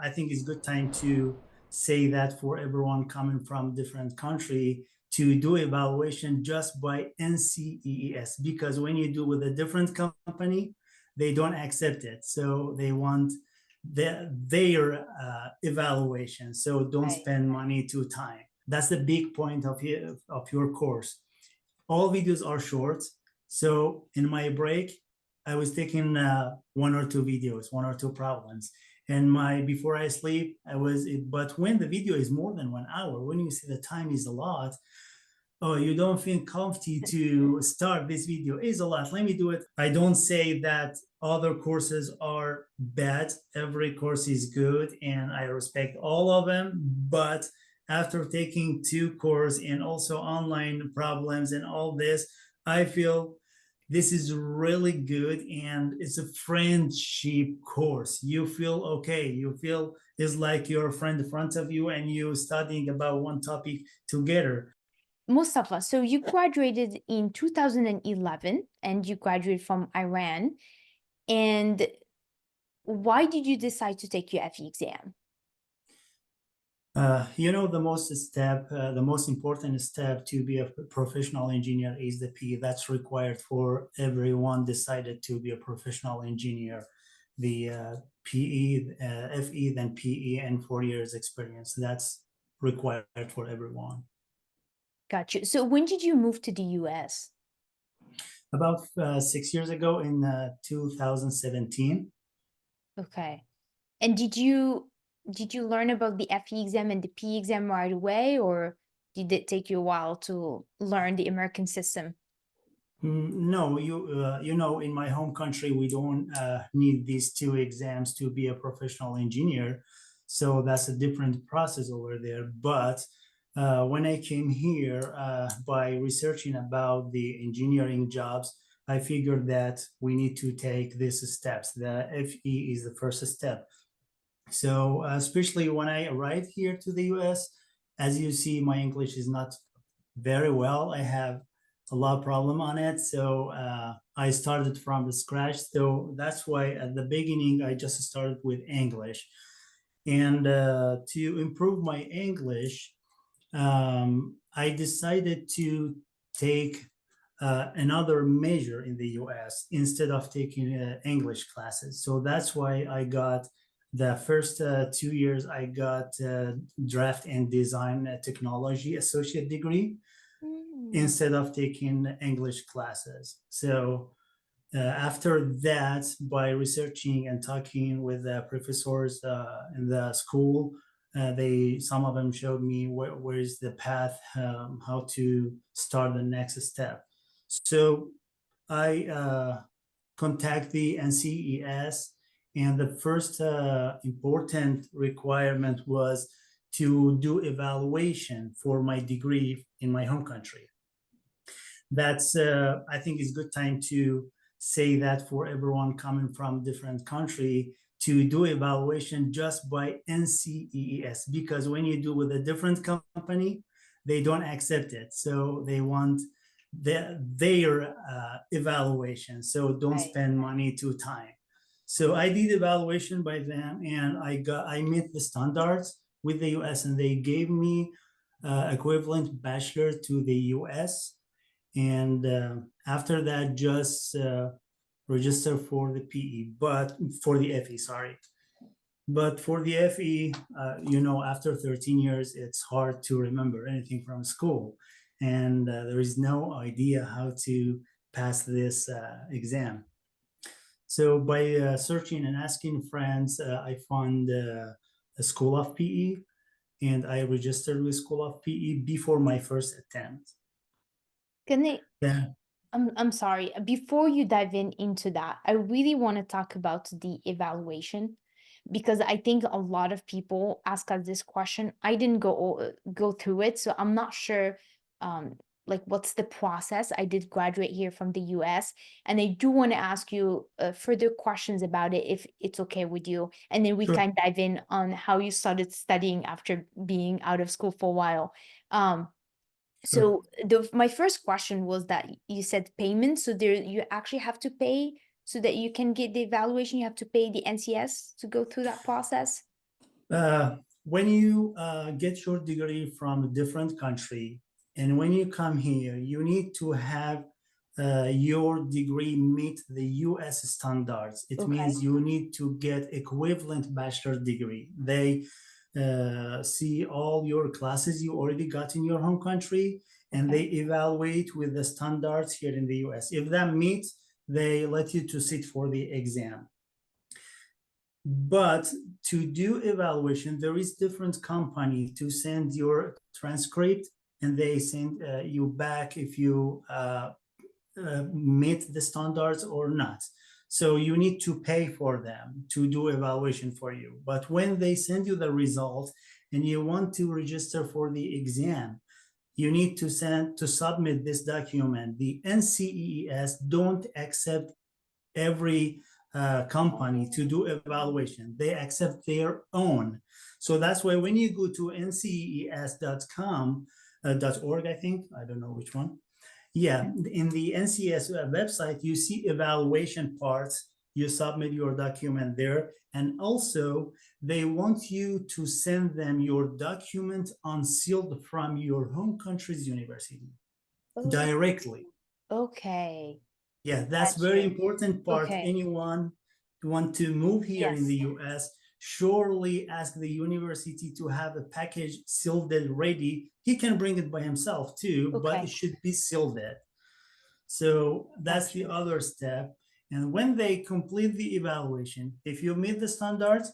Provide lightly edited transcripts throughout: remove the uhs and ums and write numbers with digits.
I think it's good time to say that for everyone coming from different country to do evaluation just by NCEES, because when you do with a different company, they don't accept it. So they want their evaluation. So don't Right. spend money to time. That's the big point of your course. All videos are short. So in my break, I was taking one or two videos, one or two problems. And my before I sleep, but when the video is more than 1 hour, when you see the time is a lot, oh, you don't feel comfy to start this video is a lot. Let me do it. I don't say that other courses are bad. Every course is good and I respect all of them. But after taking two courses and also online problems and all this, I feel this is really good and it's a friendship course. You feel okay. You feel it's like your friend in front of you and you studying about one topic together. Mostafa, so you graduated in 2011 and you graduated from Iran. And why did you decide to take your FE exam? The most important step to be a professional engineer is the PE. That's required for everyone decided to be a professional engineer. The PE, FE, then PE, and 4 years experience. That's required for everyone. Got you. So when did you move to the US? About 6 years ago in 2017. Okay. And did you learn about the FE exam and the PE exam right away, or did it take you a while to learn the American system? No, in my home country, we don't need these two exams to be a professional engineer. So that's a different process over there. But when I came here, by researching about the engineering jobs, I figured that we need to take these steps. The FE is the first step. So especially when I arrived here to the US, as you see, my English is not very well. I have a lot of problem on it. So I started from the scratch. So that's why at the beginning, I just started with English. And to improve my English, I decided to take another major in the US instead of taking English classes. So that's why I got the first 2 years, I got draft and design technology associate degree Mm. instead of taking English classes. So after that, by researching and talking with the professors in the school, some of them showed me where is the path, how to start the next step. So I contact the NCEES, and the first important requirement was to do evaluation for my degree in my home country. That's I think it's good time to say that for everyone coming from different country to do evaluation just by NCEES, because when you do with a different company, they don't accept it. So they want their evaluation. So don't Right. spend money to time. So I did evaluation by them, and I met the standards with the US, and they gave me equivalent bachelor to the US. And after that, just register for the PE, but for the FE, sorry. But for the FE, after 13 years, it's hard to remember anything from school. And there is no idea how to pass this exam. So by searching and asking friends, I found a school of PE, and I registered with School of PE before my first attempt. Can I, Yeah. I'm sorry. Before you dive into that, I really want to talk about the evaluation because I think a lot of people ask us this question. I didn't go through it, so I'm not sure um like what's the process. I did graduate here from the US, and I do want to ask you further questions about it if it's okay with you, and then we Sure. can dive in on how you started studying after being out of school for a while. Um Sure. so my first question was that you said payment. So there you actually have to pay so that you can get the evaluation. You have to pay the NCS to go through that process. When you get your degree from a different country, and when you come here, you need to have your degree meet the US standards. It Okay. means you need to get equivalent bachelor degree. They see all your classes you already got in your home country, and Okay. they evaluate with the standards here in the US. If that meets, they let you to sit for the exam. But to do evaluation, there is different company to send your transcript, and they send you back if you meet the standards or not. So you need to pay for them to do evaluation for you. But when they send you the result and you want to register for the exam, you need to submit this document. The NCEES don't accept every company to do evaluation. They accept their own. So that's why when you go to ncees.com, .org, I think, I don't know which one. Yeah, in the NCEES website, you see evaluation parts. You submit your document there. And also, they want you to send them your document unsealed from your home country's university Oh, directly. okay. Yeah, that's Got very you. important part. Okay. Anyone want to move here in the Yes. US, surely ask the university to have a package sealed ready. He can bring it by himself too, but it Okay. should be sealed. So that's Got the you. other step. And when they complete the evaluation, if you meet the standards,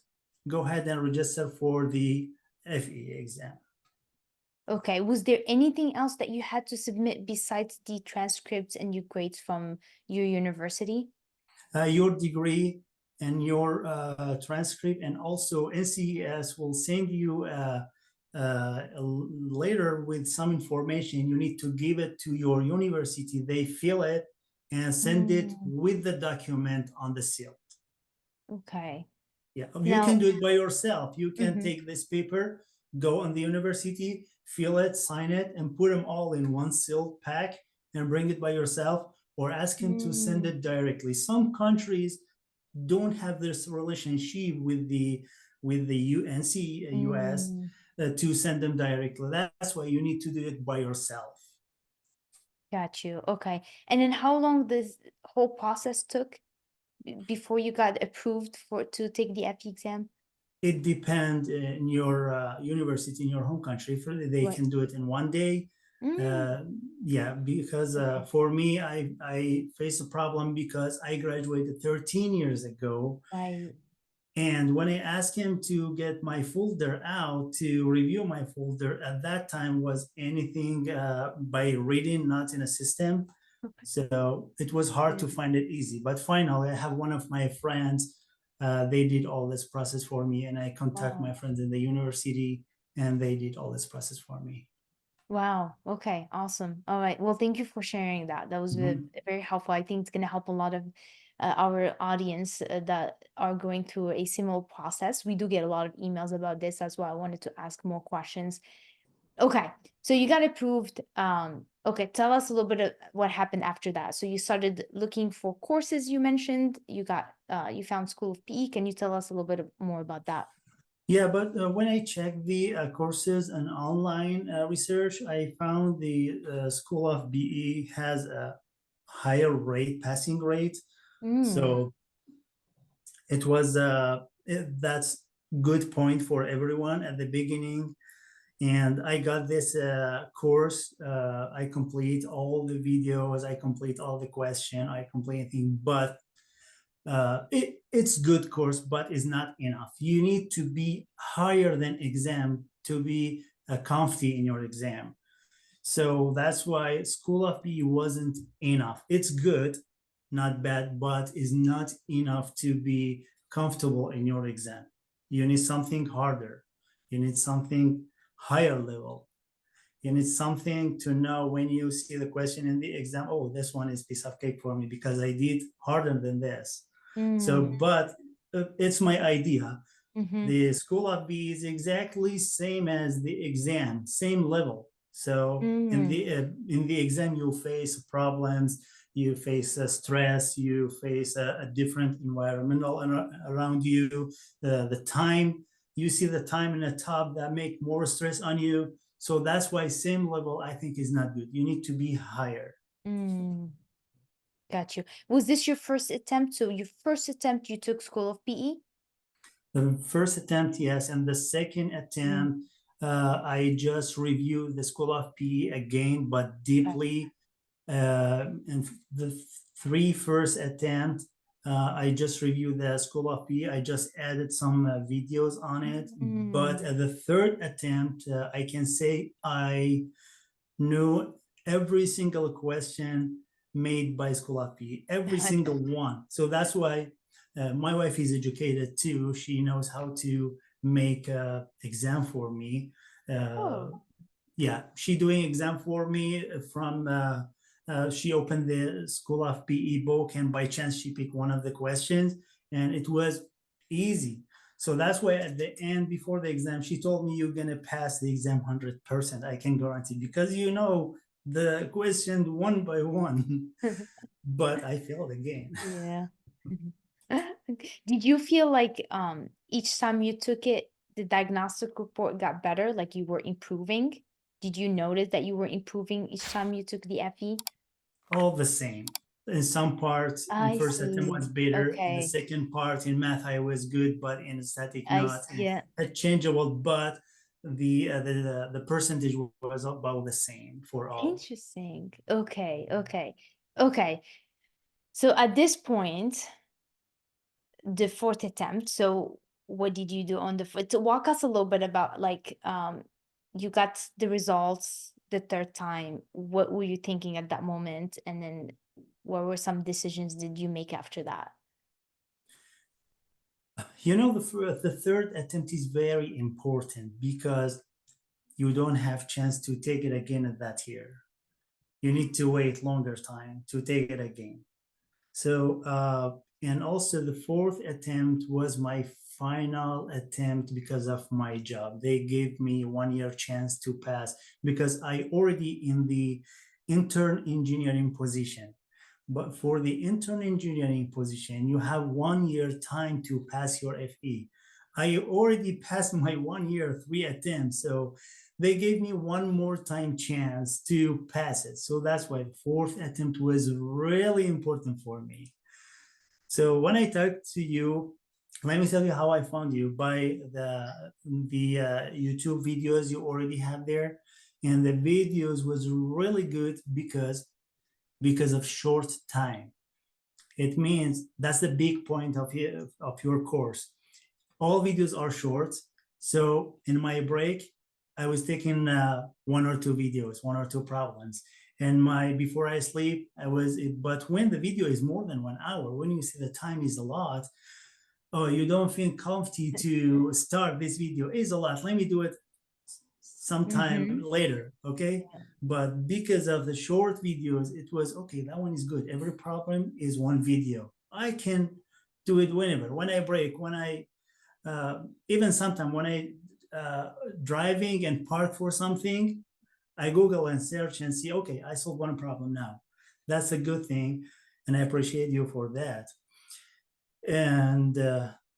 go ahead and register for the FE exam. Okay. Was there anything else that you had to submit besides the transcripts and your grades from your university? Your degree and your transcript, and also NCEES will send you later with some information. You need to give it to your university. They fill it and send it Mm, with the document on the seal. okay. Yeah, you can Now, do it by yourself. You can mhm. take this paper, go on the university, fill it, sign it, and put them all in one sealed pack and bring it by yourself, or ask him to send Mm, it directly. Some countries don't have this relationship with the UNC US mm, to send them directly. That's why you need to do it by yourself. got you. Okay. And then how long this whole process took before you got approved for to take the FE exam? It depends in your university in your home country. They Right. can do it in one day. Mm, Yeah, because okay. for me, I face a problem because I graduated 13 years ago. Right. And when I asked him to get my folder out to review my folder, at that time was anything by reading, not in a system. Okay. So it was hard to Mm, find it easy. But finally, I have one of my friends. They did all this process for me, and I contact wow. my friends in the university, and they did all this process for me. Wow. Okay. Awesome. All right. Well, thank you for sharing that. That was Mhm. very helpful. I think it's going to help a lot of our audience that are going through a similar process. We do get a lot of emails about this. That's why I wanted to ask more questions. Okay. So you got approved. Okay. Tell us a little bit of what happened after that. So you started looking for courses you mentioned. You found School of PE. Can you tell us a little bit more about that? Yeah, but when I checked the courses and online research, I found the School of BE has a higher rate, passing rate. Mm, So that's good point for everyone at the beginning. And I got this course. I complete all the videos, I complete all the question, I complete anything, but it's good course, but it's not enough. You need to be higher than exam to be comfy in your exam. So that's why School of PE wasn't enough. It's good, not bad, but is not enough to be comfortable in your exam. You need something harder. You need something higher level. You need something to know when you see the question in the exam. Oh, this one is piece of cake for me because I did harder than this. So, mm, but it's my idea. mm-hmm, The School of B is exactly same as the exam, same level. So mm, in the exam, you face problems, you face stress, you face a different environmental around you, the time you see the time in the top that make more stress on you. So that's why same level I think is not good. You need to be higher. Mm, got you. Was this your first attempt? So your first attempt, you took School of PE? The first attempt, yes, and the second attempt, I just reviewed the School of PE again, but deeply. And the three first attempt, I just reviewed the School of PE. I just added some videos on it. But at the third attempt, I can say I knew every single question made by School of PE, every single one. So that's why my wife is educated too. She knows how to make an exam for me. Yeah, she doing exam for me from she opened the School of PE book, and by chance she picked one of the questions, and it was easy. So that's why at the end, before the exam, she told me, you're gonna pass the exam 100%. I can guarantee, because you know the question one by one. But I failed again. Yeah. Did you feel like each time you took it, the diagnostic report got better, like you were improving? Did you notice that you were improving each time you took the FE? All the same. In some parts, in I first attempt see. was better. In the Okay. second part, in math, I was good, but in static, not. Yeah. Changeable, but the percentage was about the same for all. Interesting. Okay. Okay. Okay. So at this point, the fourth attempt. So what did you do on the fourth? To walk us a little bit about, like, you got the results the third time. What were you thinking at that moment? And then what were some decisions did you make after that? You know, the third attempt is very important because you don't have chance to take it again at that year. You need to wait longer time to take it again. So, and also the fourth attempt was my final attempt because of my job. They gave me 1 year chance to pass because I already in the intern engineering position. But for the intern engineering position, you have 1 year time to pass your FE. I already passed my 1 year, 3 attempts. So they gave me one more time chance to pass it. So that's why the fourth attempt was really important for me. So when I talked to you, let me tell you how I found you by the YouTube videos you already have there, and the videos was really good because of short time. It means that's the big point of your course. All videos are short. So in my break, I was taking one or two videos, one or two problems. And before I sleep, but when the video is more than 1 hour, when you see the time is a lot, oh, you don't feel comfy to start this video is a lot. Let me do it sometime later, okay? But because of the short videos, it was okay, that one is good. Every problem is one video. I can do it whenever, when I break, when I even sometimes when I driving and park for something, I Google and search and see, okay, I solved one problem now. That's a good thing. And I appreciate you for that. And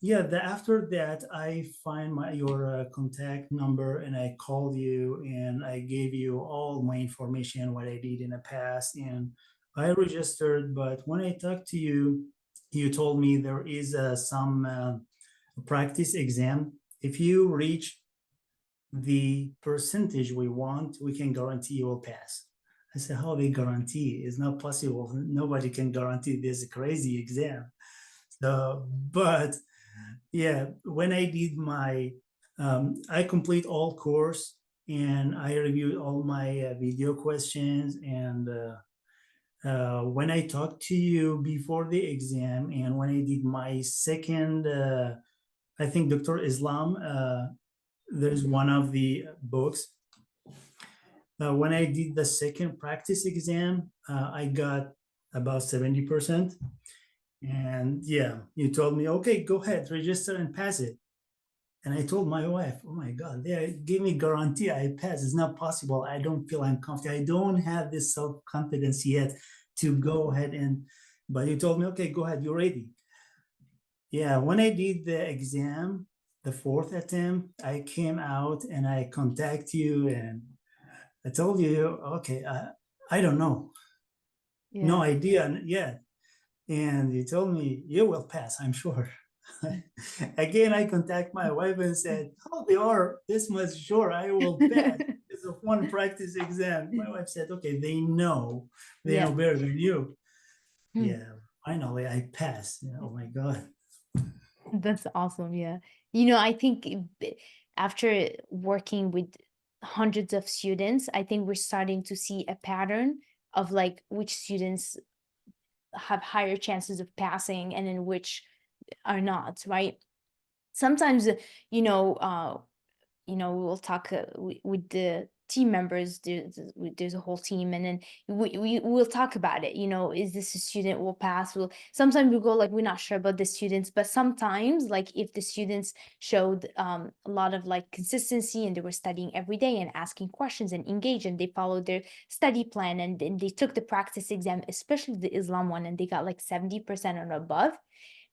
yeah, after that, I find your contact number and I called you and I gave you all my information, what I did in the past. And I registered, but when I talked to you, you told me there is some practice exam. If you reach the percentage we want, we can guarantee you will pass. I said, how they guarantee? It's not possible. Nobody can guarantee this crazy exam. So, but yeah, when I did I complete all course and I reviewed all my video questions. And when I talked to you before the exam and when I did my second, I think Dr. Islam, there's one of the books. When I did the second practice exam, I got about 70%. And yeah, you told me, okay, go ahead, register and pass it. And I told my wife, oh my God, they gave me guarantee I pass. It's not possible. I don't feel I'm confident. I don't have this self-confidence yet to go ahead but you told me, okay, go ahead, you're ready. Yeah, when I did the exam, the fourth attempt, I came out and I contact you and I told you, okay, I don't know, no Yeah. idea yet. And you told me you will pass, I'm sure. Again, I contact my wife and said, "Oh, they are this much sure I will pass. It's a one practice exam." My wife said, "Okay, they know Yeah. better than you." Hmm. Yeah, finally I passed. Yeah, oh my God. That's awesome. Yeah. You know, I think after working with hundreds of students, I think we're starting to see a pattern of like which students have higher chances of passing and in which are not, right? Sometimes, we'll talk with the team members. There's a whole team, and then we'll talk about it. Is this a student will pass? Will sometimes we go like we're not sure about the students, but sometimes like if the students showed a lot of like consistency and they were studying every day and asking questions and engaged and they followed their study plan and then they took the practice exam, especially the Islam one, and they got like 70% and above,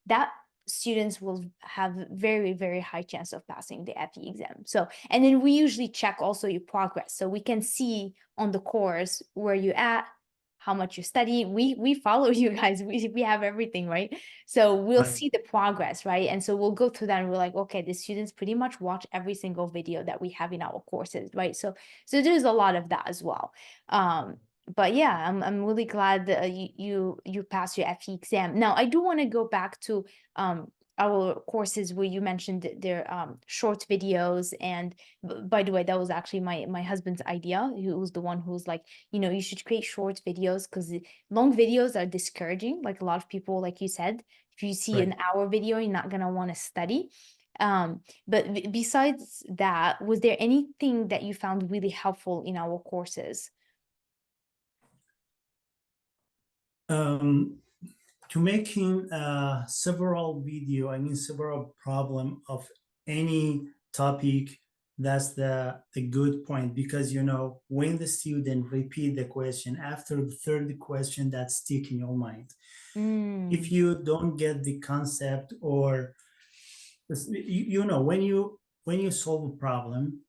that students will have very, very high chance of passing the FE exam. So, and then we usually check also your progress. So we can see on the course where you're at, how much you study. We follow you guys. We have everything, right? So we'll Right. see the progress, right? And so we'll go through that and we're like, okay, the students pretty much watch every single video that we have in our courses, right? So there's a lot of that as well. But yeah, I'm really glad that you passed your FE exam. Now I do want to go back to our courses where you mentioned that they're short videos, and by the way, that was actually my husband's idea. He was the one who was like, you should create short videos because long videos are discouraging. Like a lot of people, like you said, if you see Right. an hour video, you're not gonna want to study. But besides that, was there anything that you found really helpful in our courses? Um, to making several video, I mean several problem of any topic, that's the good point, because when the student repeat the question after the third question, that's stick in your mind. If Mm, you don't get the concept, or when you solve a problem,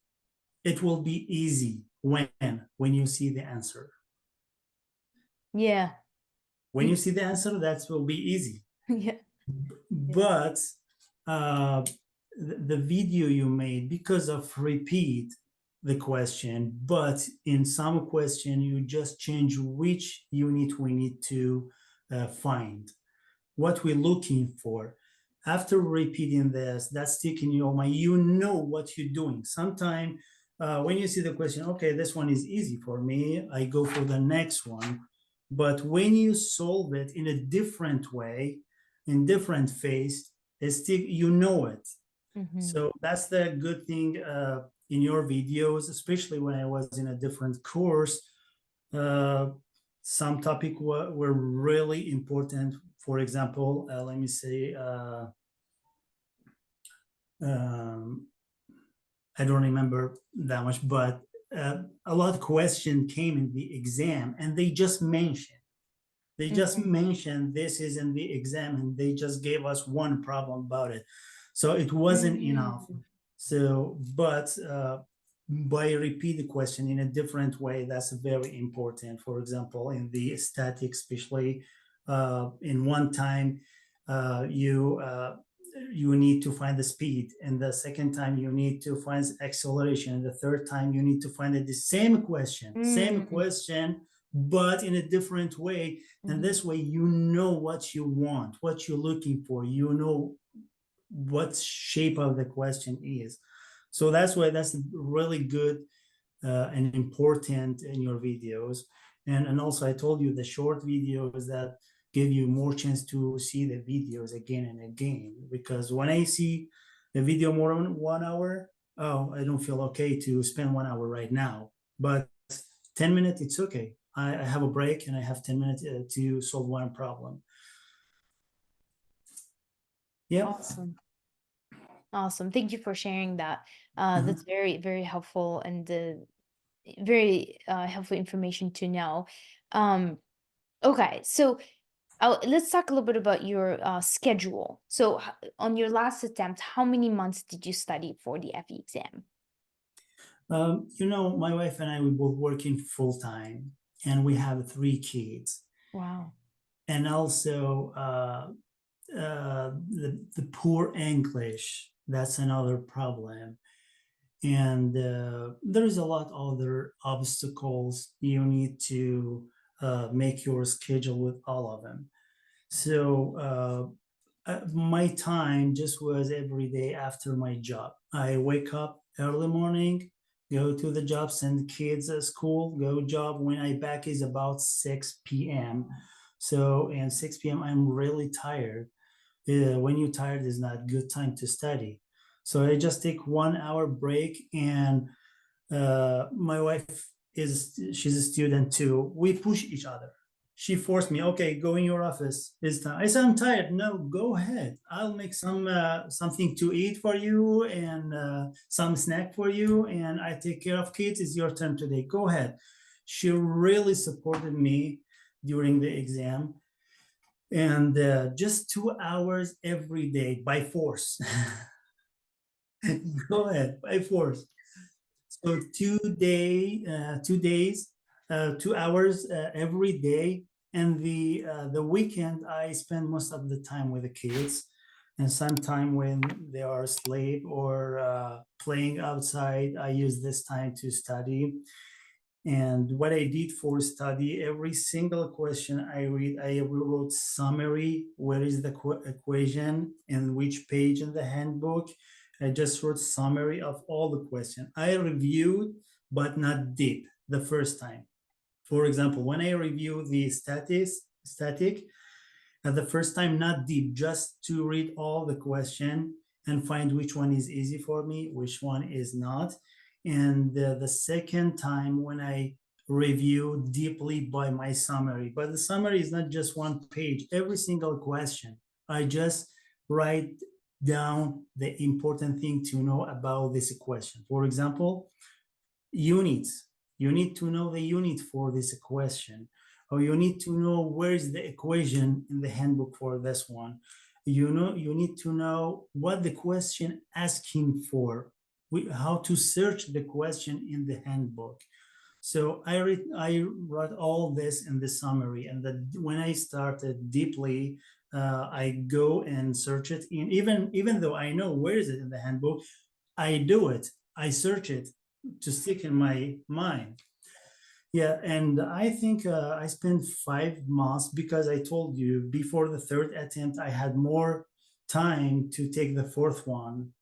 it will be easy when you see the answer. yeah. When you see the answer, that will be easy. Yeah. Yeah. But uh, the video you made, because of repeat the question, but in some question you just change which unit we need to find, what we're looking for. After repeating this, that's sticking in your mind. You know what you're doing. Sometimes when you see the question, okay, this one is easy for me, I go for the next one. But when you solve it in a different way, in different phase, it's still you know it. Mhm. So that's the good thing in your videos, especially when I was in a different course. Uh, some topic were really important. For example, let me say, um, I don't remember that much, but a lot of question came in the exam, and they just Mhm. mentioned this is in the exam, and they just gave us one problem about it. So it wasn't enough. Mm. So, but by repeat the question in a different way, that's very important. For example, in the static, especially in one time, you need to find the speed, and the second time you need to find acceleration, and the third time you need to find the same Mm. question, but in a different way. And Mhm. this way, you know what you want, what you're looking for, what shape of the question is. So that's why that's really good and important in your videos. And also, I told you the short videos that give you more chance to see the videos again and again. Because when I see the video more than 1 hour, oh, I don't feel okay to spend 1 hour right now. But 10 minutes, it's okay. I have a break and I have 10 minutes to solve one problem. Yep. Awesome. Awesome. Thank you for sharing that. That's Mhm. very, very helpful and very helpful information to know. Um, okay, so Let's talk a little bit about your schedule. So, on your last attempt, how many months did you study for the FE exam? My wife and I, we both working full time, and we have 3 kids. Wow. And also, the poor English, that's another problem. And there is a lot other obstacles you need to make your schedule with all of them. So my time just was every day after my job. I wake up early morning, go to the job, send kids at school, go job. When I back is about 6 p.m. So and 6 p.m. I'm really tired. When you're tired is not good time to study. So I just take 1 hour break, and my wife she's a student too. We push each other. She forced me, okay, go in your office this time. I said, I'm tired. No, go ahead. I'll make something to eat for you, and some snack for you, and I take care of kids. It's your turn today. Go ahead. She really supported me during the exam, and just 2 hours every day by force. Go ahead, by force. So 2 days, 2 hours every day, and the weekend I spend most of the time with the kids, and sometime when they are asleep or playing outside, I use this time to study. And what I did for study, every single question I read, I wrote summary. Where is the equation and which page in the handbook? I just wrote summary of all the question. I reviewed, but not deep the first time. For example, when I review the static, at the first time, not deep, just to read all the question and find which one is easy for me, which one is not. And the second time, when I review deeply by my summary, but the summary is not just one page, every single question, I just write down the important thing to know about this question. For example, units. You need to know the unit for this question, or you need to know where is the equation in the handbook for this one. You need to know what the question asking for, how to search the question in the handbook. So I wrote all this in the summary, and that when I started deeply, I go and search it. Even though I know where is it in the handbook, I do it. I search it to stick in my mind. Yeah, and I think I spent 5 months, because I told you before the third attempt, I had more time to take the fourth one.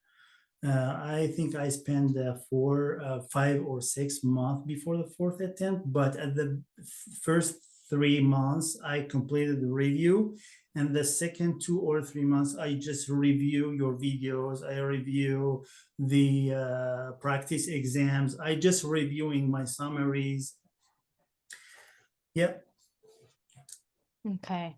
I think I spent 5 or 6 months before the fourth attempt, but at the first 3 months, I completed the review. And the second 2 or 3 months, I just review your videos. I review the practice exams. I just reviewing my summaries. Yep. Okay.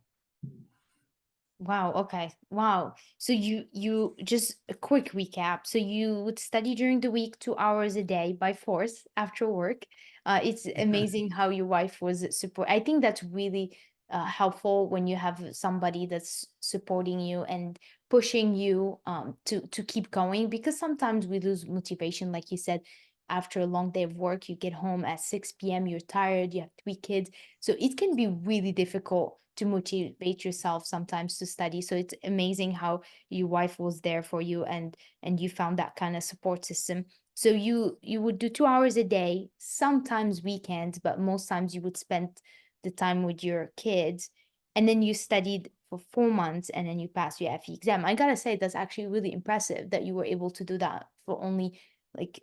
Wow, okay. Wow. So you just a quick recap. So you would study during the week 2 hours a day by force after work. It's amazing how your wife was support. I think that's really helpful when you have somebody that's supporting you and pushing you to keep going, because sometimes we lose motivation, like you said, after a long day of work, you get home at 6 p.m., you're tired, you have 3 kids. So it can be really difficult to motivate yourself sometimes to study. So it's amazing how your wife was there for you, and you found that kind of support system. So you would do 2 hours a day, sometimes weekends, but most times you would spend the time with your kids. And then you studied for 4 months, and then you passed your FE exam. I gotta say, that's actually really impressive that you were able to do that for only like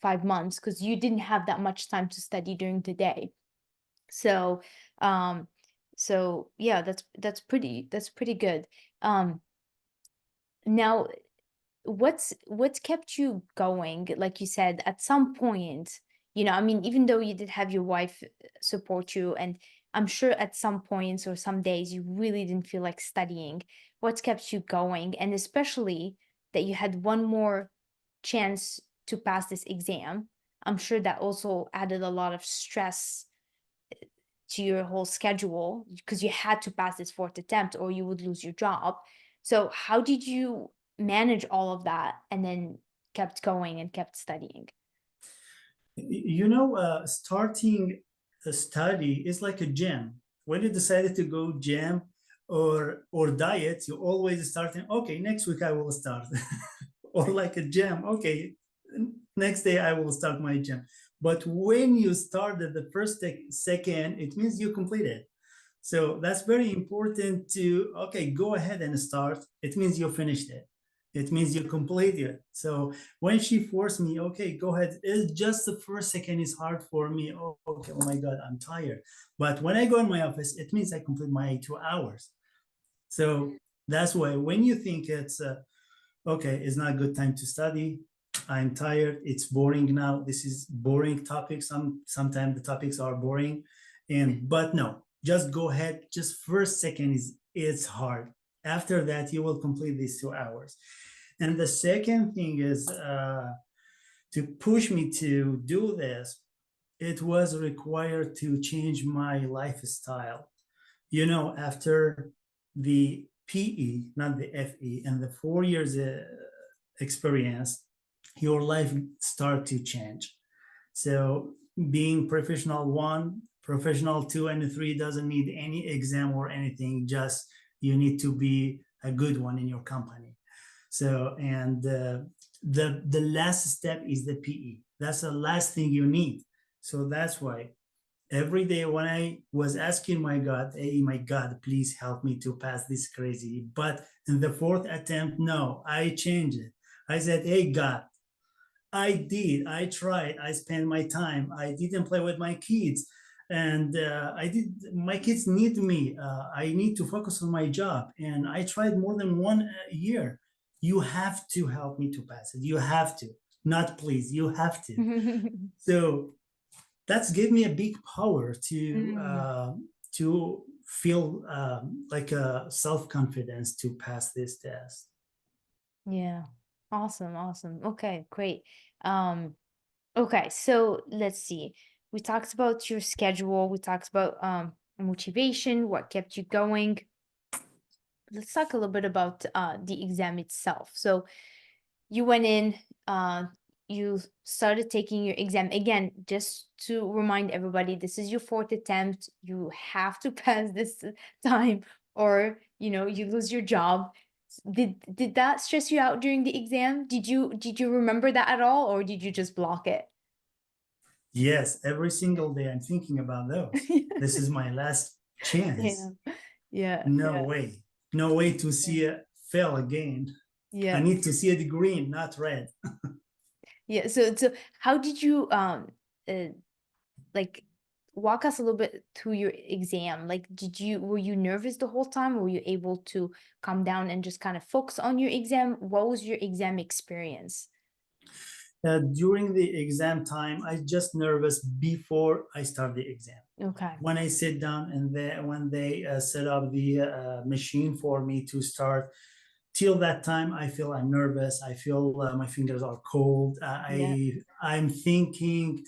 5 months, because you didn't have that much time to study during the day. So, um, so yeah, that's pretty good. Um, Now, what's kept you going? Like you said, at some point, I mean, even though you did have your wife support you, and I'm sure at some points or some days you really didn't feel like studying. What's kept you going? And especially that you had one more chance to pass this exam. I'm sure that also added a lot of stress to your whole schedule because you had to pass this fourth attempt or you would lose your job. So how did you manage all of that and then kept going and kept studying? Starting a study is like a gym. When you decided to go gym or diet, you always starting, okay, next week I will start. Or like a gym, okay, next day I will start my gym. But when you started the first second, it means you completed. So that's very important to, okay, go ahead and start. It means you finished it. It means you completed it. So when she forced me, okay, go ahead. It's just the first second is hard for me. Oh, okay, oh my God, I'm tired. But when I go in my office, it means I complete my 2 hours. So that's why when you think it's, okay, it's not a good time to study. I'm tired. It's boring now. This is boring topic. Sometimes the topics are boring. But no, just go ahead. Just first second is it's hard. After that, you will complete these 2 hours. And the second thing is to push me to do this, it was required to change my lifestyle. After the PE, not the FE, and the 4 years experience, your life start to change. So being professional 1, professional 2, and 3 doesn't need any exam or anything. Just you need to be a good one in your company. So, and the last step is the PE. That's the last thing you need. So that's why every day when I was asking my God, hey, my God, please help me to pass this crazy. But in the fourth attempt, no, I changed it. I said, hey, God, I tried, I spent my time, I didn't play with my kids. And my kids need me. I need to focus on my job. And I tried more than 1 year. You have to help me to pass it. You have to, not please, you have to. So that's gave me a big power to feel like a self-confidence to pass this test. Yeah. Awesome. Okay, great. Um, okay, so let's see. We talked about your schedule, we talked about motivation, what kept you going. Let's talk a little bit about the exam itself. So you went in, you started taking your exam. Again, just to remind everybody, this is your fourth attempt. You have to pass this time or you lose your job. Did that stress you out during the exam? Did you remember that at all, or did you just block it? Yes, every single day I'm thinking about those. This is my last chance. Yeah. Yeah. No Yeah. way. No way to see it fail again. I Yeah. need to see it green, not red. Yeah. So how did you uh, like walk us a little bit through your exam? Like, were you nervous the whole time? Were you able to calm down and just kind of focus on your exam? What was your exam experience? During the exam time, I just nervous before I start the exam. Okay. When I sit down and when they set up the machine for me to start, till that time, I feel I'm nervous. I feel my fingers are cold. Yeah. I'm thinking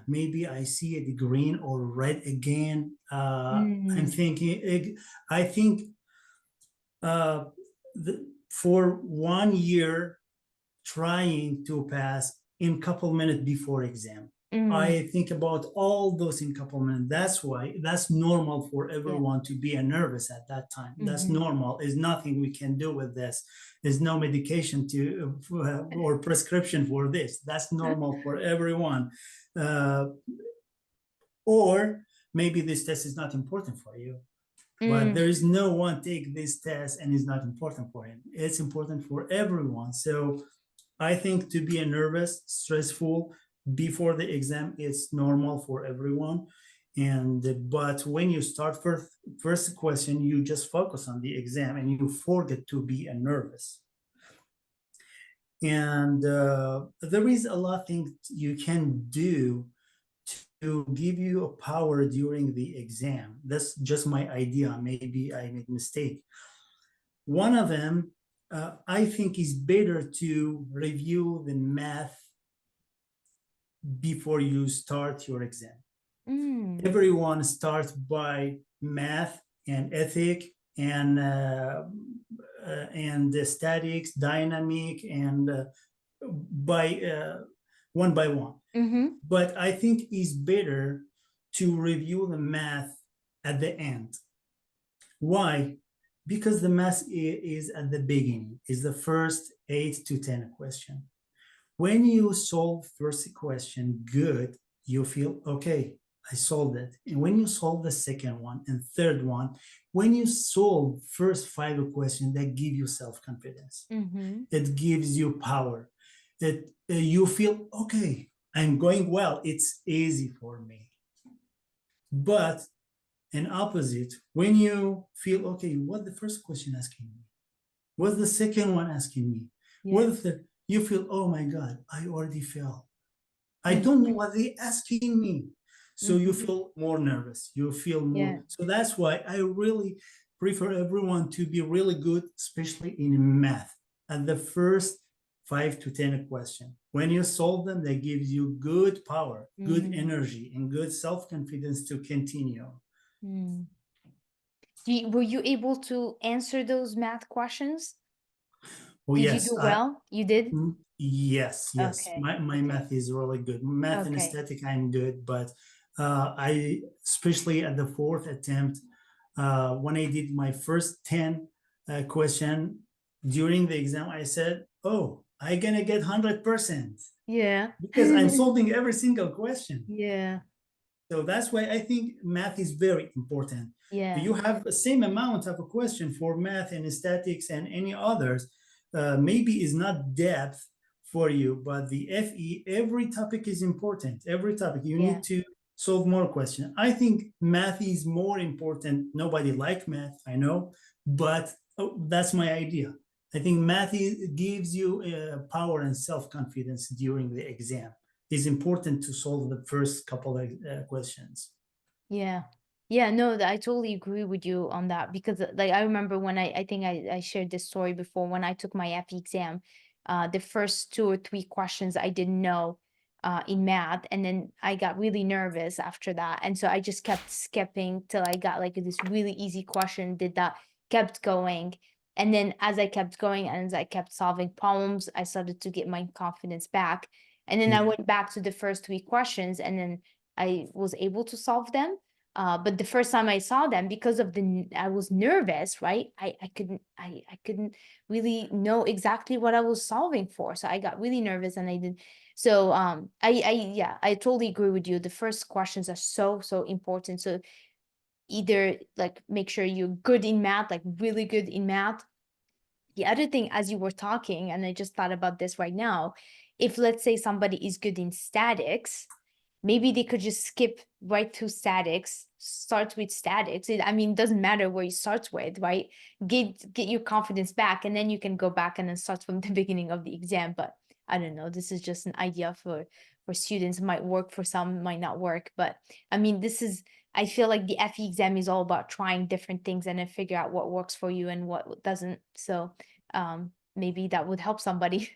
maybe I see it green or red again. I'm Mm, thinking, I think uh, for 1 year trying to pass in couple minutes before exam. mm, I think about all those in couple minutes. That's why that's normal for yeah. everyone to be nervous at that time. That's Mm-hmm. normal. There's nothing we can do with this. There's no medication to or prescription for this. That's normal for everyone. Uh, or maybe this test is not important for you, but Mm, there is no one take this test and it's not important for him. It's important for everyone. So I think to be a nervous, stressful before the exam is normal for everyone. But when you start first question, you just focus on the exam and you forget to be a nervous. And there is a lot of things you can do to give you a power during the exam. That's just my idea. Maybe I made mistake. One of them, I think, is better to review the math before you start your exam. Everyone starts by math and ethic and the statics, dynamic, and one by one. But I think it's better to review the math at the end. Why? Because the math is at the beginning, is the first 8 to 10 question. When you solve first question good, you feel, okay, I solved it. And when you solve the second one and third one, when you solve first 5 questions, that give you self-confidence. It gives you power. You feel, okay, I'm going well. It's easy for me. But an opposite, when you feel, okay, what the first question asking me? What's the second one asking me? What if you feel, oh my God, I already failed. I don't know what they're asking me. So you feel more nervous. You feel more. So that's why I really prefer everyone to be really good, especially in math, at the first 5 to 10 questions. When you solve them, that gives you good power, good energy, and good self-confidence to continue. Were you able to answer those math questions? Oh, Did yes. you do well? You did? Yes. Okay. My math is really good. Math and aesthetic, I'm good, but I, especially at the 4th attempt, when I did my first 10 question during the exam, I said, oh, I'm gonna get 100%. Yeah. Because I'm solving every single question. Yeah. So that's why I think math is very important. Yeah. You have the same amount of a question for math and statics and any others. Maybe is not depth for you, but the FE, every topic is important. Every topic you need to solve more questions. I think math is more important. Nobody like math, I know, but that's my idea. I think math gives you power and self-confidence during the exam. It's important to solve the first couple of questions. Yeah. Yeah, no, I totally agree with you on that because like I remember when I think I shared this story before when I took my FE exam, the first 2 or 3 questions I didn't know in math, and then I got really nervous after that. And so I just kept skipping till I got like this really easy question, did that, kept going. And then as I kept going and as I kept solving problems, I started to get my confidence back. And then I went back to the first 3 questions and then I was able to solve them. But the first time I saw them, because of I was nervous, right? I couldn't really know exactly what I was solving for. So I got really nervous and I did. So I totally agree with you. The first questions are so important. So either like make sure you're good in math, like really good in math. The other thing, as you were talking, and I just thought about this right now, if let's say somebody is good in statics, maybe they could just skip right to statics, start with statics. I mean, it doesn't matter where you start with, right? Get your confidence back, and then you can go back and then start from the beginning of the exam. But I don't know. This is just an idea for students. It might work for some, might not work. But I mean, this is. I feel like the FE exam is all about trying different things and then figure out what works for you and what doesn't. So maybe that would help somebody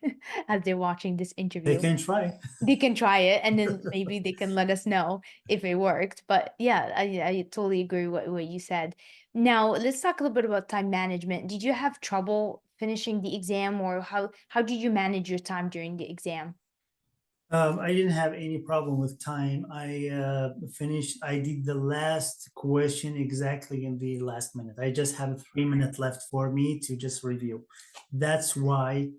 as they're watching this interview. They can try. They can try it and then maybe they can let us know if it worked. But yeah, I totally agree with what you said. Now let's talk a little bit about time management. Did you have trouble finishing the exam, or how did you manage your time during the exam? I didn't have any problem with time. I finished, I did the last question exactly in the last minute. I just have 3 minutes left for me to just review. That's why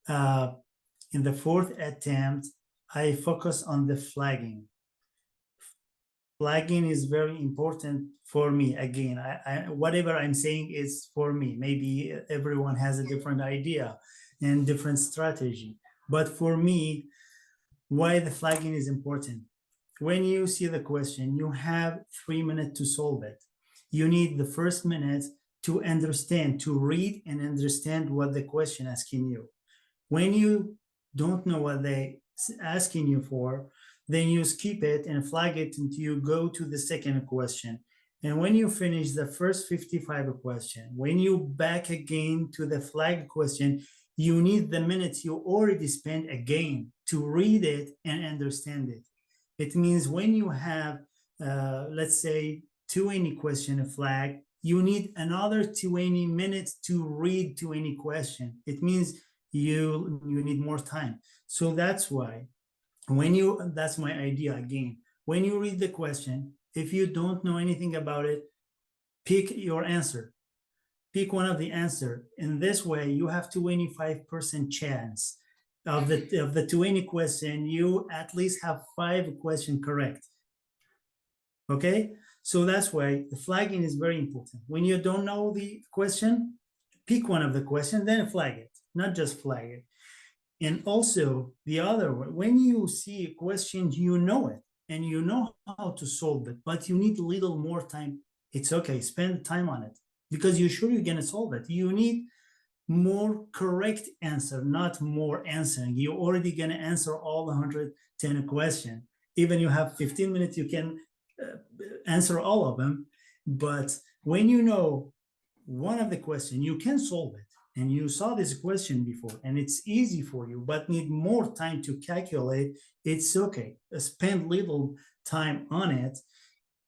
in the 4th attempt, I focus on the flagging. Flagging is very important for me. Again, whatever I'm saying is for me. Maybe everyone has a different idea and different strategy. But for me, why the flagging is important. When you see the question, you have 3 minutes to solve it. You need the first minute to understand, to read and understand what the question asking you. When you don't know what they asking you for, then you skip it and flag it until you go to the second question. And when you finish the first 55 question, when you back again to the flag question, you need the minutes you already spent again to read it and understand it. It means when you have let's say 20 question flag, you need another 20 minutes to read 20 question. It means you need more time. So that's why that's my idea again. When you read the question, if you don't know anything about it, pick your answer. Pick one of the answer. In this way, you have 25% chance of the 20 question, you at least have 5 question correct. Okay, so that's why the flagging is very important. When you don't know the question, pick one of the question, then flag it, not just flag it. And also the other way, when you see a question, you know it and you know how to solve it, but you need a little more time. It's okay, spend time on it because you're sure you're gonna solve it. You need more correct answer, not more answering. You're already gonna answer all 110 questions. Even you have 15 minutes, you can answer all of them. But when you know one of the question, you can solve it. And you saw this question before and it's easy for you, but need more time to calculate, it's okay. Spend little time on it,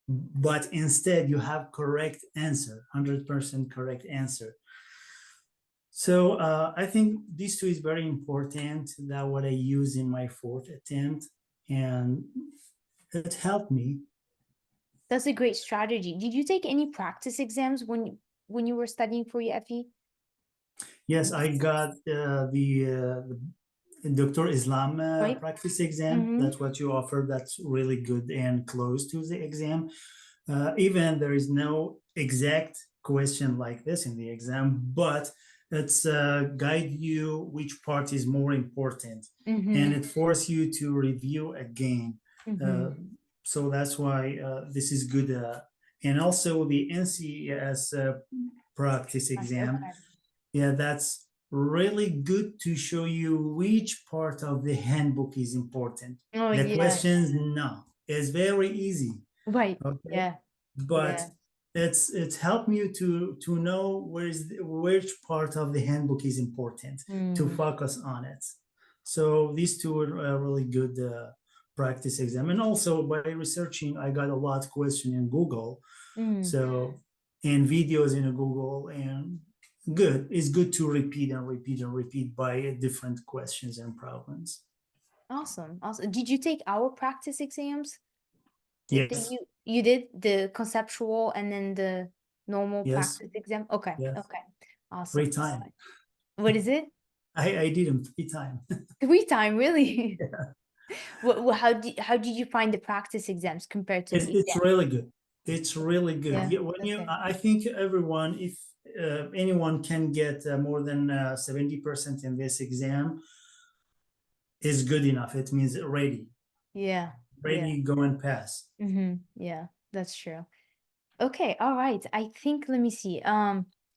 but instead you have correct answer, 100% correct answer. So I think these two is very important. That what I use in my 4th attempt, and it helped me. That's a great strategy. Did you take any practice exams when you were studying for your FE? Yes, I got the Dr. Islam Right. practice exam. Mhm. That's what you offer. That's really good and close to the exam. Even there is no exact question like this in the exam, but it's guide you which part is more important, and it force you to review again. So that's why this is good. And also the NCEES practice exam. Okay. Yeah, that's really good to show you which part of the handbook is important. Oh The yeah. questions, no, it's very easy. Right. Okay, Yeah. but Yeah. it's helped me to know which part of the handbook is important to focus on it. So these two are really good practice exam. And also by researching, I got a lot of question in Google. So and videos in a Google, and good. It's good to repeat and repeat and repeat by different questions and problems. Awesome. Awesome. Did you take our practice exams? Yes. You did the conceptual and then the normal Yes. practice exam? Okay. Yes. Okay. Awesome. 3 times. What is it? I did them 3 times. 3 time, really? Yeah. How did you find the practice exams compared to the It's exam? really good. It's really good. Yeah. When Okay. I think everyone, if anyone can get more than 70% in this exam, is good enough. It means ready. Yeah. Ready, go and pass. Yeah, that's true. Okay, all right. I think let me see.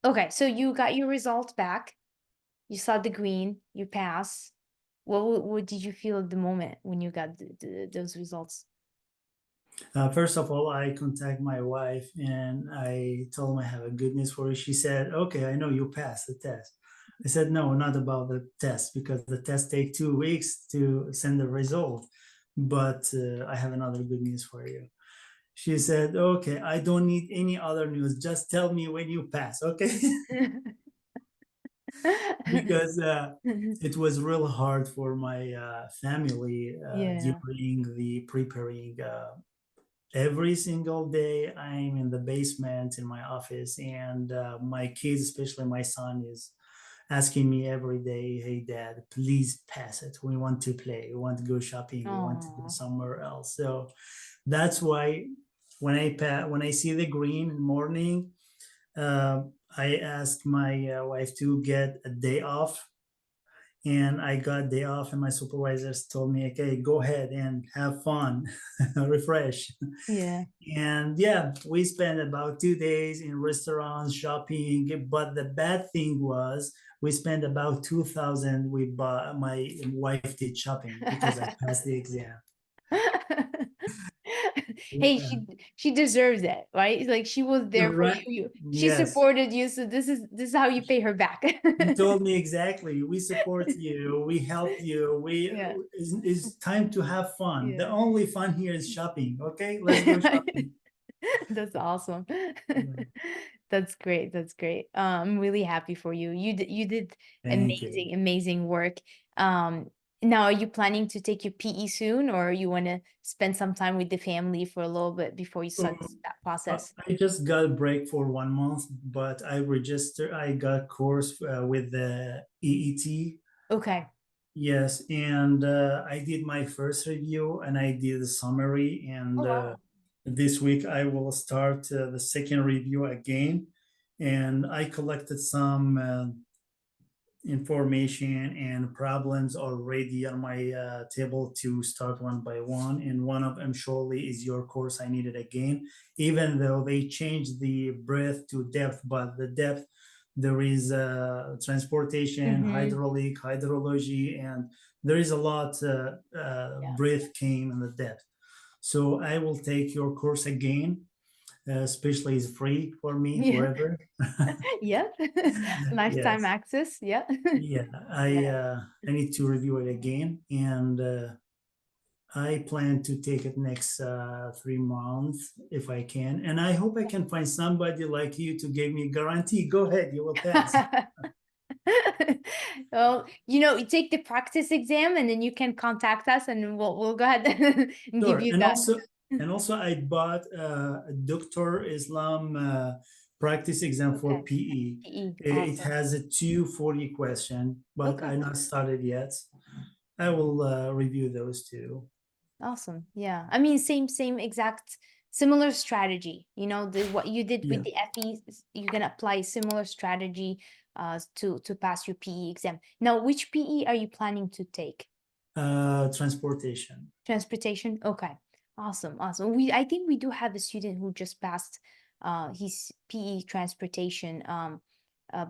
Okay, so you got your results back. You saw the green, you pass. What did you feel at the moment when you got those results? First of all, I contact my wife and I told her I have a good news for you. She said, "Okay, I know you passed the test." I said, "No, not about the test because the test take 2 weeks to send the result. But I have another good news for you." She said, "Okay, I don't need any other news. Just tell me when you pass, okay?" Because it was real hard for my family Yeah. during the preparing. Every single day, I'm in the basement in my office, and my kids, especially my son, is asking me every day, "Hey, Dad, please pass it. We want to play. We want to go shopping. We want to go Oh, somewhere else." So that's why when I see the green in the morning, I asked my wife to get a day off, and I got day off, and my supervisors told me, "Okay, go ahead and have fun, refresh." yeah. And yeah, we spent about 2 days in restaurants, shopping. But the bad thing was we spent about 2,000. We bought, my wife did shopping because I passed the exam. Hey, Yeah. she deserves it, right? Like she was there for Right. you. She Yes. supported you, so this is how you pay her back. You told me exactly. We support you. We help you. Yeah, It's time to have fun. The yeah. only fun here is shopping. Okay, let's go shopping. That's awesome. Yeah. That's great. That's great. I'm really happy for you. You did Thank you. amazing work. Um, Now are you planning to take your PE soon, or you want to spend some time with the family for a little bit before you start Um, that process? I just got a break for 1 month, but I registered. I got course with the EET. Okay. Yes, and I did my first review and I did a summary. Oh And wow. this week I will start the second review again. And I collected some information and problems already on my table to start one by one. And one of them surely is your course. I needed again, even though they changed the breadth to depth, but the depth there is transportation, Mm-hmm. hydraulic, hydrology, and there is a lot Yeah. breadth came in the depth. So I will take your course again, especially is free for me Yeah. forever. Yeah. Lifetime Yes. access. Yeah. Yeah, Yeah. I need to review it again, and I plan to take it next 3 months if I can, and I hope I can find somebody like you to give me a guarantee. Go ahead, you will pass. Well, you take the practice exam and then you can contact us and we'll go ahead and give Sure, you that. and also I bought a Doctor Islam practice exam for Okay. PE. PE. It Awesome. has a 240 question, but Okay. I'm not started yet. I will review those too. Awesome. Yeah. I mean, same exact similar strategy. The what you did with Yeah, the FE, you can apply similar strategy to pass your PE exam. Now, which PE are you planning to take? transportation. Transportation? Okay. Awesome. Awesome. I think we do have a student who just passed his PE transportation.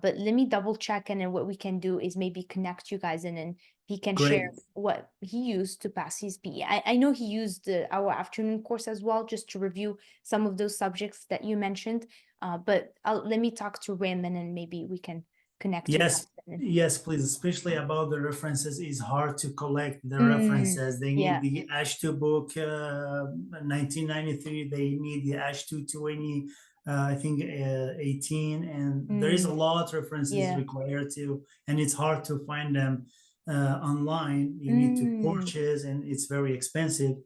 But let me double check, and then what we can do is maybe connect you guys, and then he can share Great. what he used to pass his PE. I know he used our afternoon course as well, just to review some of those subjects that you mentioned. But let me talk to Rim, and then maybe we can connect you Yes, guys. And yes, please. Especially about the references, it's hard to collect the references. They need yeah. the H2 book, 1993. They need the H2 20, I think 18, and there is a Mm, lot of references yeah. required to, and it's hard to find them online. You need to Mm, purchase, and it's very expensive. okay.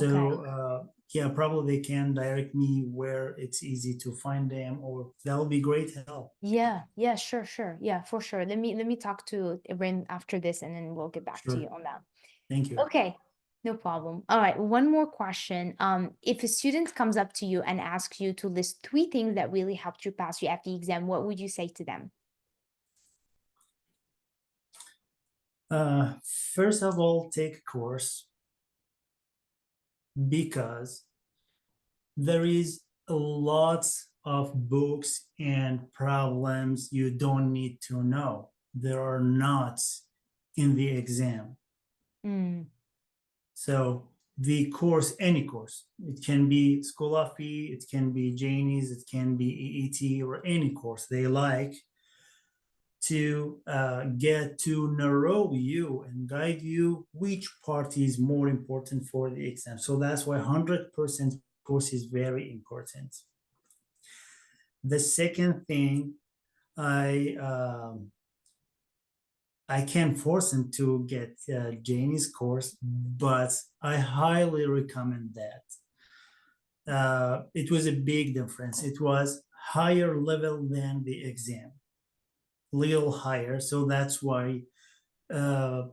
So yeah, probably they can direct me where it's easy to find them, or that will be great help. Yeah, yeah, sure, sure. Yeah, for sure. Let me talk to Rin after this and then we'll get back to Sure. you on that. Thank you. Okay, no problem. All right, one more question. If a student comes up to you and asks you to list three things that really helped you pass your FE exam, what would you say to them? Uh, First of all, take a course because there is a lot of books and problems you don't need to know. There are not in the exam. Mm, So the course, any course, it can be School of P, it can be Janie's, it can be EET, or any course they like, to get to narrow you and guide you which part is more important for the exam. So that's why 100% course is very important. The second thing, I I can't force him to get Janie's course, but I highly recommend that. It was a big difference. It was higher level than the exam, little higher. So that's why uh,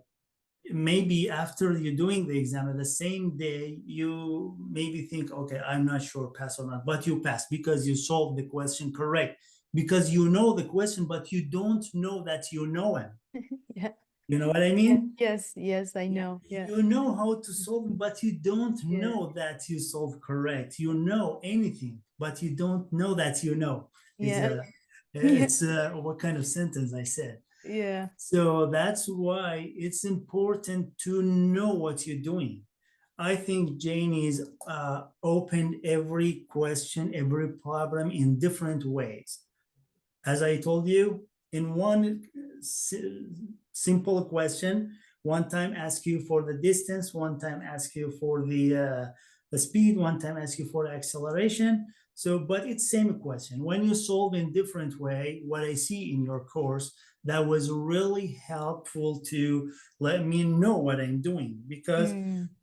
maybe after you're doing the exam at the same day, you maybe think, okay, I'm not sure pass or not, but you pass because you solved the question correct, because you know the question, but you don't know that you know him. yeah, You know what I yeah, mean? yes, yes, I Yeah. know. Yeah, You know how to solve it, but you don't yeah, know that you solve correct. You know anything, but you don't know that you know. It's yeah, a, yeah, it's what kind of sentence I said. yeah. So that's why it's important to know what you're doing. I think Janie's opened every question, every problem in different ways. As I told you, in one simple question, one time ask you for the distance, one time ask you for the speed, one time ask you for acceleration. So, but it's same question. When you solve in different way, what I see in your course, that was really helpful to let me know what I'm doing. Because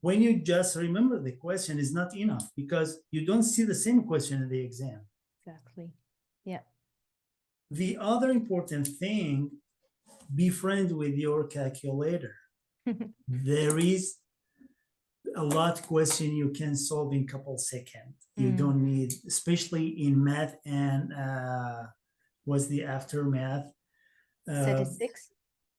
when you just remember the question is not enough, because you don't see the same question in the exam. Exactly. Yeah. The other important thing, be friends with your calculator. There is a lot question you can solve in couple seconds. You don't need, especially in math and what's the aftermath? Statistics.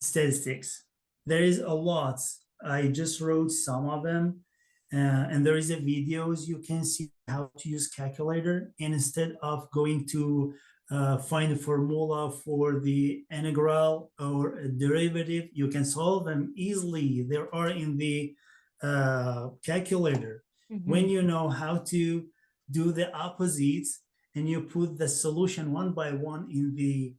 Statistics. There is a lot. I just wrote some of them, and there is a videos you can see how to use calculator. And instead of going to find a formula for the integral or a derivative, you can solve them easily. There are in the calculator. When you know how to do the opposites and you put the solution one by one in the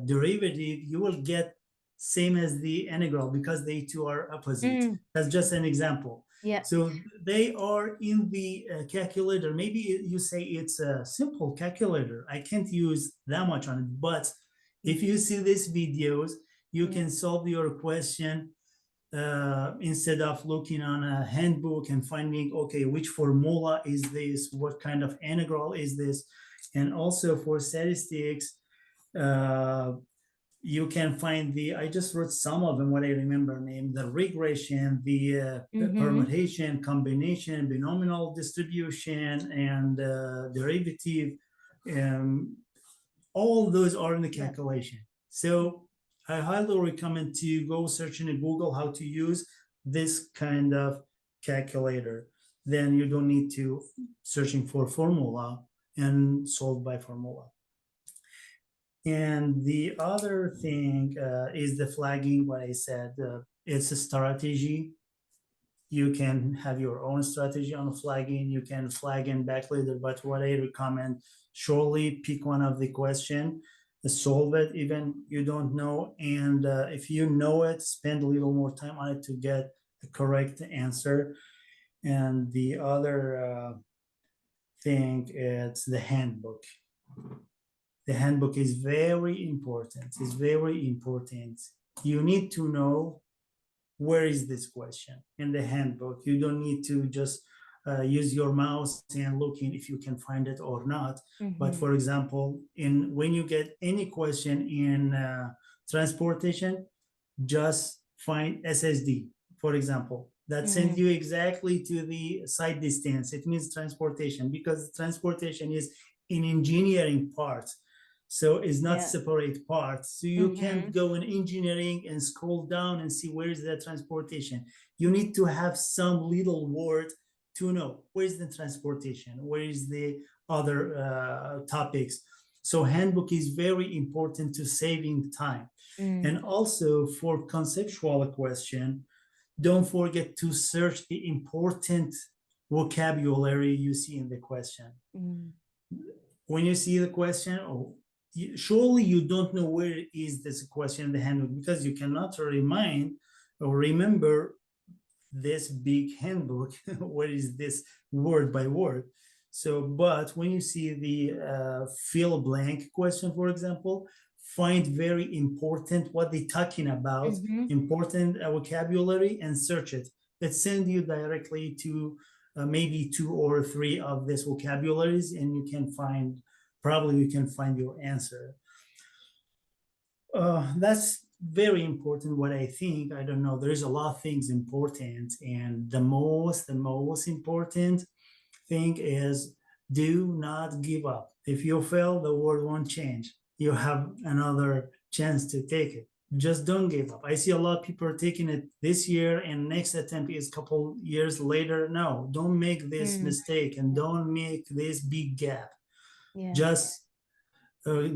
derivative, you will get same as the integral because they two are opposite. That's just an example. Yeah. So they are in the calculator. Maybe you say it's a simple calculator. I can't use that much on it. But if you see these videos, you can solve your question instead of looking on a handbook and finding, okay, which formula is this? What kind of integral is this? And also for statistics, you can find I just wrote some of them, what I remember name, the regression, the permutation, combination, binomial distribution, and derivative. All those are in the calculation. So I highly recommend to go search in Google how to use this kind of calculator. Then you don't need to searching for formula and solve by formula. And the other thing is the flagging, what I said, it's a strategy. You can have your own strategy on flagging. You can flag in back later, but what I recommend, surely pick one of the question, solve it, even you don't know. And if you know it, spend a little more time on it to get the correct answer. And the other thing is the handbook. The handbook is very important. It's very important. You need to know where is this question in the handbook. You don't need to just use your mouse and looking if you can find it or not. But for example, when you get any question in transportation, just find SSD, for example. That sends you exactly to the side distance. It means transportation, because transportation is in engineering part. So it's not separate parts. So you can't go in engineering and scroll down and see where is the transportation. You need to have some little word to know where is the transportation, where is the other topics. So handbook is very important to saving time. And also for conceptual question, don't forget to search the important vocabulary you see in the question. When you see the question, surely you don't know where is this question in the handbook, because you cannot remind or remember this big handbook. Where is this word by word? So, but when you see the fill blank question, for example, find very important what they're talking about, important vocabulary, and search it. It sends you directly to maybe 2 or 3 of these vocabularies, and you can find, probably you can find your answer. That's very important, what I think. I don't know, there's a lot of things important, and the most important thing is do not give up. If you fail, the world won't change. You have another chance to take it. Just don't give up. I see a lot of people are taking it this year and next attempt is a couple years later. No, don't make this mistake, and don't make this big gap. Just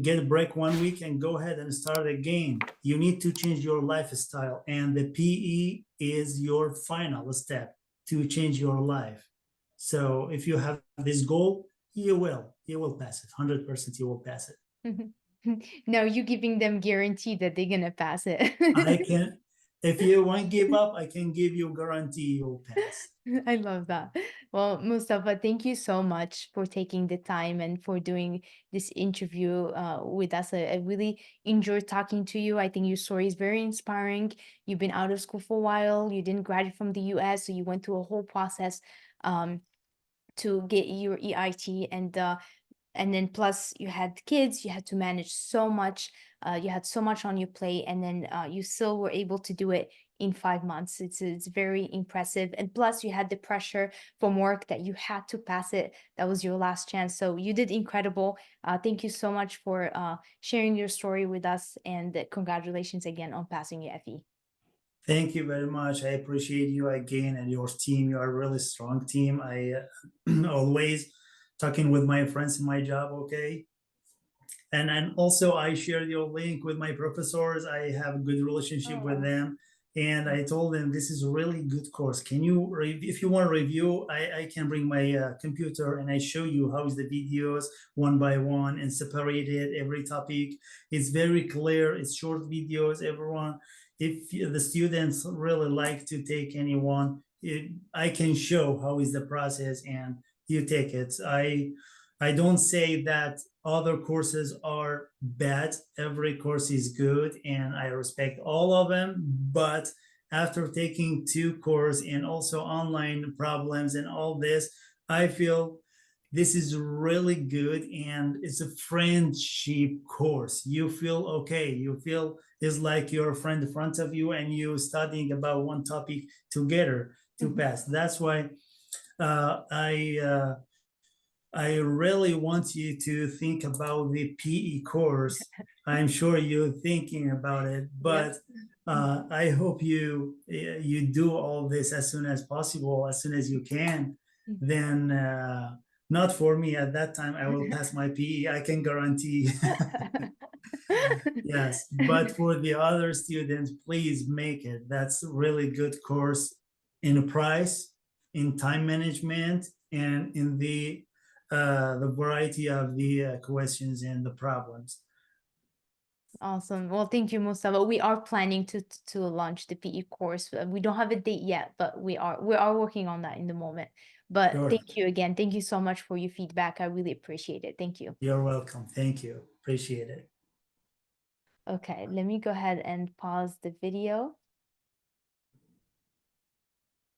get a break 1 week and go ahead and start again. You need to change your lifestyle, and the PE is your final step. to change your life. So if you have this goal, you will pass it. 100% you will pass it. No, you giving them guarantee that they're gonna pass it. I can, if you won't give up, I can give you guarantee you'll pass. I love that. Well, Mustafa, thank you so much for taking the time and for doing this interview with us. I really enjoyed talking to you. I think your story is very inspiring. You've been out of school for a while. You didn't graduate from the US, so you went through a whole process um, to get your EIT, and then plus you had kids, you had to manage so much, you had so much on your plate, and then you still were able to do it in 5 months. It's very impressive, and plus you had the pressure from work that you had to pass it. That was your last chance, so you did incredible. Thank you so much for sharing your story with us, and congratulations again on passing your FE. Thank you very much. I appreciate you again and your team. You are a really strong team. I always talking with my friends in my job, okay? And also I shared your link with my professors. I have a good relationship with Oh. them. And I told them this is a really good course. Can you, if you want to review, I can bring my computer and I show you how is the videos one by one and separated every topic. It's very clear. It's short videos. Everyone, if the students really like to take anyone, I can show how is the process and you take it. I don't say that other courses are bad. Every course is good and I respect all of them. But after taking two courses and also online problems and all this, I feel this is really good and it's a friendship course. You feel okay. You feel it's like your friend in front of you and you studying about one topic together to pass. That's why uh, I uh, I really want you to think about the PE course. I'm sure you're thinking about it, Yep. but I hope you do all this as soon as possible, as soon as you can. Then, not for me at that time, I will pass my PE. I can guarantee. Yes, but for the other students, please make it. That's a really good course in price, in time management, and in the variety of the questions and the problems. Awesome. Well, thank you, Mustafa. We are planning to launch the PE course. We don't have a date yet, but we are working on that in the moment. But Sure. thank you again. Thank you so much for your feedback. I really appreciate it. Thank you. You're welcome. Thank you. Appreciate it. Okay, let me go ahead and pause the video.